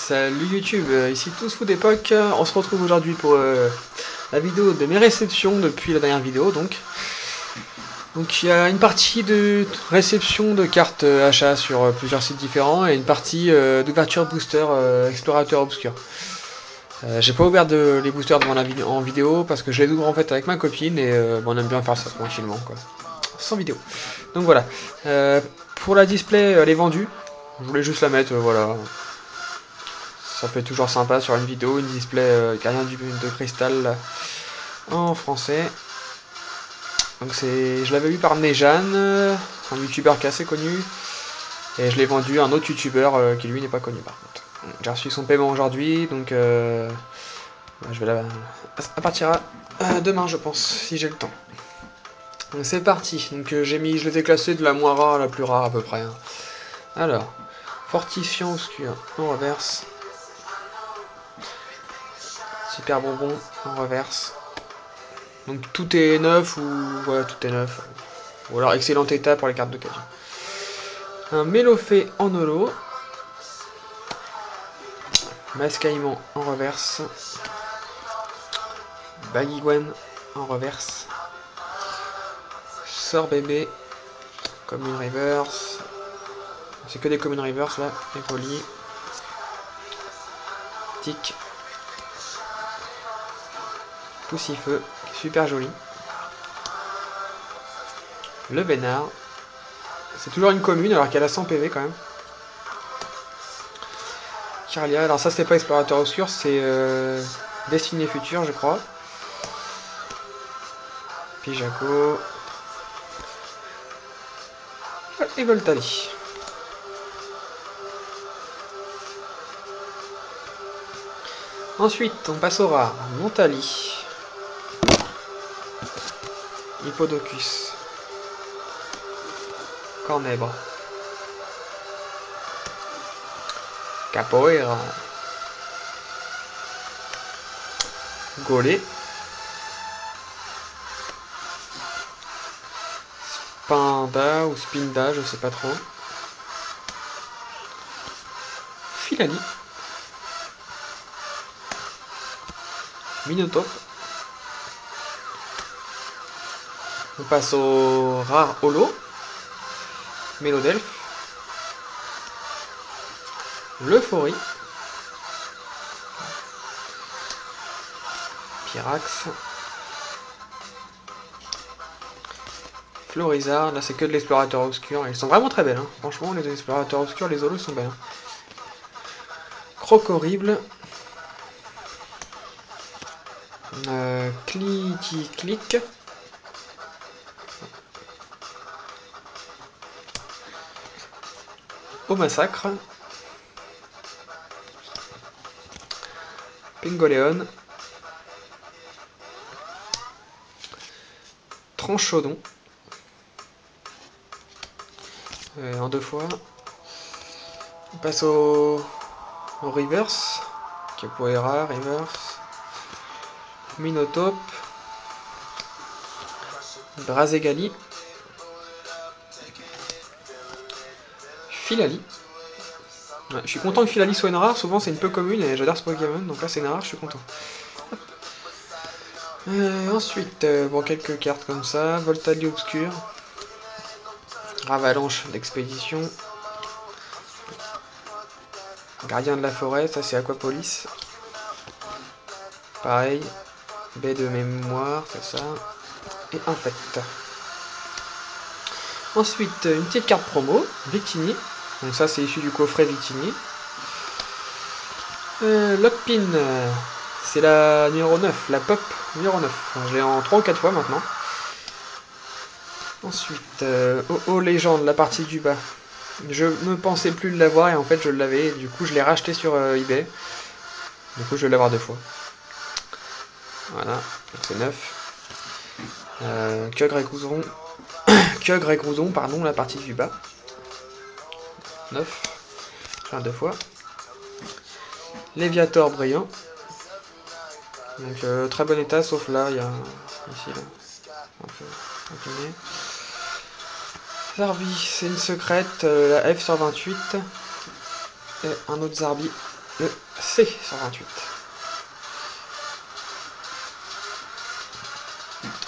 Salut YouTube, ici Tous Fous d'époque. On se retrouve aujourd'hui pour la vidéo de mes réceptions depuis la dernière vidéo. Donc il y a une partie de réception de cartes achat sur plusieurs sites différents et une partie d'ouverture booster explorateur obscur. J'ai pas ouvert les boosters en vidéo parce que je les ouvre en fait avec ma copine et on aime bien faire ça tranquillement quoi, sans vidéo. Donc voilà, pour la display elle est vendue, je voulais juste la mettre, voilà. Ça fait toujours sympa sur une vidéo, une display gardien de cristal en français. Donc je l'avais eu par Nejan, un youtubeur qui est assez connu. Et je l'ai vendu à un autre youtubeur qui lui n'est pas connu par contre. J'ai reçu son paiement aujourd'hui, donc je vais elle partira demain je pense, si j'ai le temps. C'est parti, donc je les ai classés de la moins rare à la plus rare à peu près. Alors, fortifiant obscur en reverse. Super bonbon en reverse. Donc tout est neuf ou ouais, tout est neuf. Ou alors excellent état pour les cartes d'occasion. Un Mélofée en holo. Mascaillement en reverse. Bagigwen en reverse. Sort bébé. Commune reverse. C'est que des communes reverse là. Et poli. Tic. Poussifeu. Super joli. Le Vénard. C'est toujours une commune alors qu'elle a 100 PV quand même. Kirlia, alors ça c'est pas explorateur obscur, c'est Destiné Future je crois. Pijaco. Et Voltali. Ensuite on passe au rare. Montali. Hippodocus. Cornèbre. Capoeira. Golé. Spinda ou Spinda, je sais pas trop. Filali. Minotaur. On passe au rare holo. Mélodelphe. L'Euphorie. Pyrax. Florizard, là c'est que de l'explorateur obscur, ils sont vraiment très belles, hein. Franchement les explorateurs obscurs, les holos sont belles. Croc horrible. Clic. Au massacre. Pingoléon. Tranchodon. En deux fois. On passe au reverse. Capoeira, reverse. Minotaur. Brazegali. Filali. Ouais, je suis content que Filali soit une rare, souvent c'est une peu commune et j'adore ce Pokémon, donc là c'est une rare, je suis content. Ensuite, bon, quelques cartes comme ça. Voltali obscur. Avalanche d'expédition. Gardien de la forêt, ça c'est Aquapolis. Pareil. Baie de mémoire, c'est ça. Et Infect. Ensuite, une petite carte promo. Victini. Donc ça c'est issu du coffret Victini. Lockpin. C'est la numéro 9, la pop numéro 9. Je l'ai en 3 ou 4 fois maintenant. Ensuite, OO Légende, la partie du bas. Je ne pensais plus l'avoir et en fait je l'avais. Du coup je l'ai racheté sur eBay. Du coup je vais l'avoir 2 fois. Voilà, c'est 9. Kyogre et Groudon, pardon, la partie du bas. 9. Enfin 2 fois. Léviator brillant. Donc très bon état, sauf là, il y a ici là. Un peu abîmé. Zarbi, c'est une secrète, la F sur 28. Et un autre Zarbi le C128.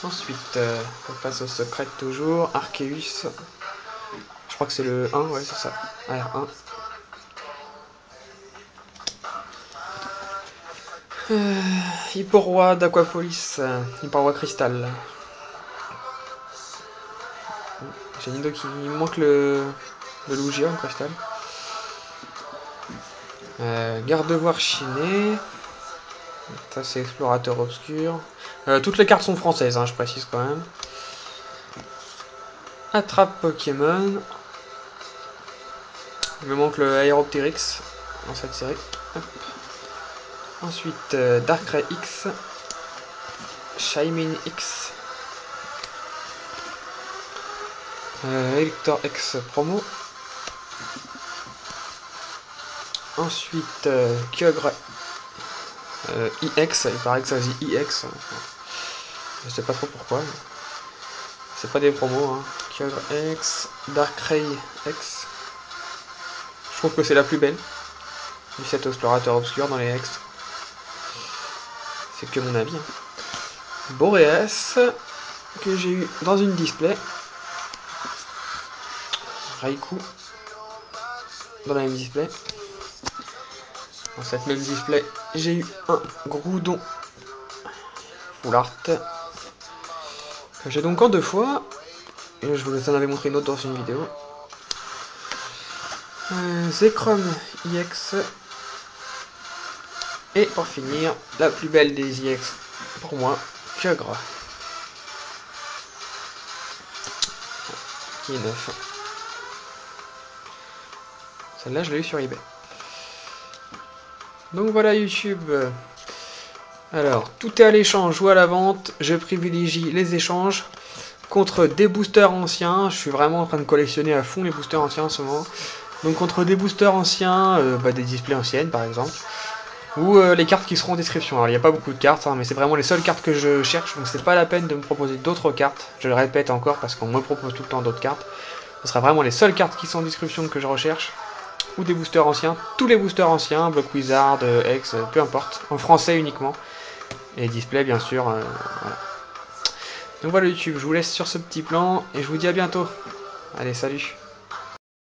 Ensuite, on passe au secret toujours, Arceus. Je crois que c'est le 1, ouais c'est ça, AR1. Hipporoi d'Aquapolis, Hipporoi Cristal. J'ai Nido qui manque le Lugia en cristal. Gardevoir Chiné. Ça c'est Explorateur Obscur. Toutes les cartes sont françaises, hein, je précise quand même. Attrape Pokémon. Il me manque le Aeropteryx dans cette série. Hop. Ensuite Darkrai X. Shaymin X. Elector X promo. Ensuite Kyogre IX, il paraît que ça dit IX. Je sais pas trop pourquoi. C'est pas des promos. Hein. Kyogre X, Darkrai X. Je trouve que c'est la plus belle du set Explorateur Obscur dans les X. C'est que mon avis. Hein. Boreas, que j'ai eu dans une display. Raikou, dans la même display. Dans cette même display, j'ai eu un Groudon Full Art. Que j'ai donc en 2 fois. Et je vous en avais montré une autre dans une vidéo. Zekrom IX. Et pour finir, la plus belle des IX pour moi, Kyogre. Qui est neuf. Celle-là, je l'ai eu sur eBay. Donc voilà YouTube. Alors, tout est à l'échange ou à la vente. Je privilégie les échanges contre des boosters anciens. Je suis vraiment en train de collectionner à fond les boosters anciens en ce moment. Donc contre des boosters anciens, des displays anciennes par exemple. Ou les cartes qui seront en description. Alors il n'y a pas beaucoup de cartes, hein, mais c'est vraiment les seules cartes que je cherche. Donc c'est pas la peine de me proposer d'autres cartes. Je le répète encore parce qu'on me propose tout le temps d'autres cartes. Ce sera vraiment les seules cartes qui sont en description que je recherche. Ou des boosters anciens. Tous les boosters anciens, Block Wizard, X, peu importe. En français uniquement. Et display bien sûr. Voilà. Donc voilà YouTube, je vous laisse sur ce petit plan. Et je vous dis à bientôt. Allez, salut.